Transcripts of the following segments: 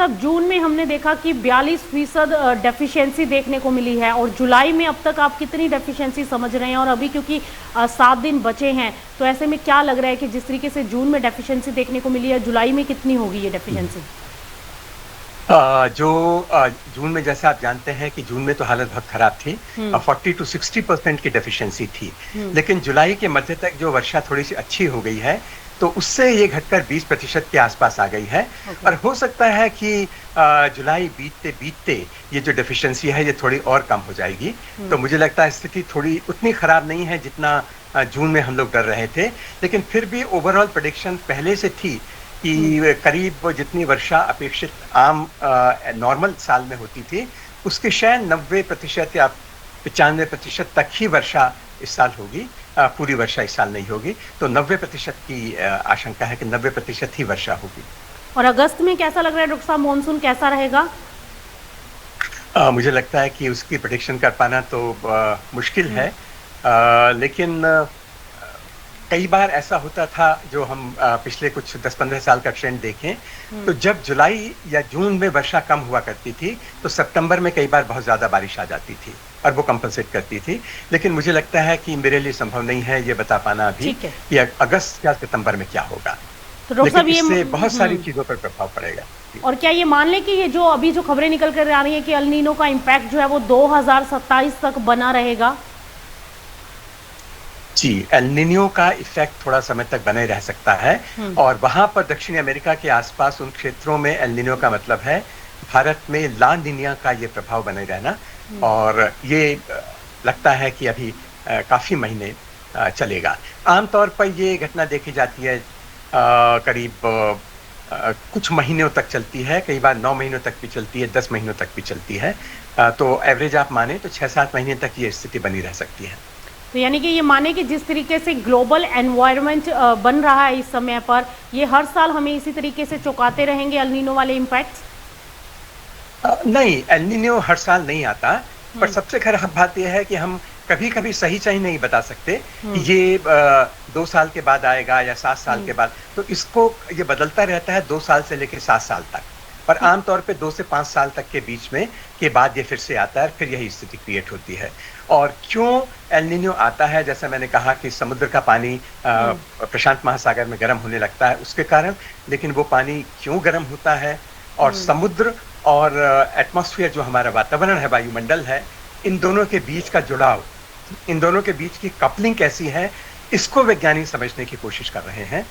साहब, जून में हमने देखा कि 42% डेफिशिएंसी देखने को मिली है, और जुलाई में अब तक आप कितनी डेफिशिएंसी समझ रहे हैं? और अभी क्योंकि 7 दिन बचे हैं, तो ऐसे में क्या लग रहा है कि जिस तरीके से जून में डेफिशिएंसी देखने को मिली है, जुलाई में कितनी होगी ये डेफिशिएंसी? जो जून में, जैसे आप जानते हैं कि जून में तो हालत बहुत खराब थी, 40 to 60% की डेफिशिएंसी थी। लेकिन जुलाई के मध्य तक जो वर्षा थोड़ी सी अच्छी हो गई है, तो उससे ये घटकर 20% के आसपास आ गई है। और हो सकता है कि जुलाई बीतते बीतते ये जो डेफिशिएंसी है ये थोड़ी और कम हो जाएगी। तो मुझे लगता है स्थिति थोड़ी उतनी खराब नहीं है जितना जून में हम लोग डर रहे थे। लेकिन फिर भी ओवरऑल प्रेडिक्शन पहले से थी कि करीब जितनी वर्षा अपेक्षित आम नॉर्मल साल में होती थी, उसके शायद 90% या 95% तक ही वर्षा इस साल होगी। पूरी वर्षा इस साल नहीं होगी। तो 90% की आशंका है कि 90% ही वर्षा होगी। और अगस्त में कैसा लग रहा है डॉक्टर साहब, मानसून कैसा रहेगा? मुझे लगता है कि उसकी प्रेडिक्शन कर पाना तो मुश्किल है। लेकिन कई बार ऐसा होता था, जो हम पिछले कुछ 10-15 साल का ट्रेंड देखें, तो जब जुलाई या जून में वर्षा कम हुआ करती थी, तो सितंबर में कई बार बहुत ज्यादा बारिश आ जाती थी और वो कंपनसेट करती थी। लेकिन मुझे लगता है कि मेरे लिए संभव नहीं है ये बता पाना अभी कि अगस्त या सितंबर में क्या होगा। तो डॉक्टर साहब, इससे बहुत सारी चीजों पर प्रभाव पड़ेगा। और क्या ये मान लें कि ये जो अभी जो खबरें निकल कर आ रही है कि एल नीनो का इम्पैक्ट जो है वो 2027 तक बना रहेगा? जी, एल नीनो का इफेक्ट थोड़ा समय तक बने रह सकता है। और वहां पर दक्षिणी अमेरिका के आसपास उन क्षेत्रों में एल नीनो का मतलब है भारत में ला नीनिया का ये प्रभाव बने रहना। और ये लगता है कि अभी काफी महीने चलेगा। आमतौर पर ये घटना देखी जाती है करीब कुछ महीनों तक चलती है, कई बार 9 महीनों तक भी चलती है, 10 महीनों तक भी चलती है। तो एवरेज आप माने तो 6-7 महीने तक ये स्थिति बनी रह सकती है। तो यानी कि ये माने कि जिस तरीके से ग्लोबल एनवायरनमेंट बन रहा है इस समय पर, ये हर साल हमें इसी तरीके से चौंकाते रहेंगे एल नीनो वाले इम्पैक्ट्स? नहीं, एल नीनो हर साल नहीं आता। पर सबसे खराब बात यह है कि हम कभी कभी सही नहीं बता सकते कि ये 2 साल के बाद आएगा या 7 साल के बाद। तो इसको ये बदलता रहता है 2 साल से लेकर 7 साल तक। पर आमतौर पे 2 से 5 साल तक के बीच में के बाद ये फिर से आता है, फिर यही स्थिति क्रिएट होती है। और क्यों एल नीनो आता है, जैसा मैंने कहा कि समुद्र का पानी प्रशांत महासागर में गर्म होने लगता है उसके कारण। लेकिन वो पानी क्यों गर्म होता है, और समुद्र और एटमॉस्फेयर जो हमारा वातावरण है, वायुमंडल है, इन दोनों के बीच का जुड़ाव, इन दोनों के बीच की कपलिंग कैसी है, इसको वैज्ञानिक समझने की कोशिश कर रहे हैं।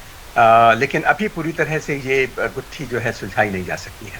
लेकिन अभी पूरी तरह से ये गुत्थी जो है सुलझाई नहीं जा सकती है।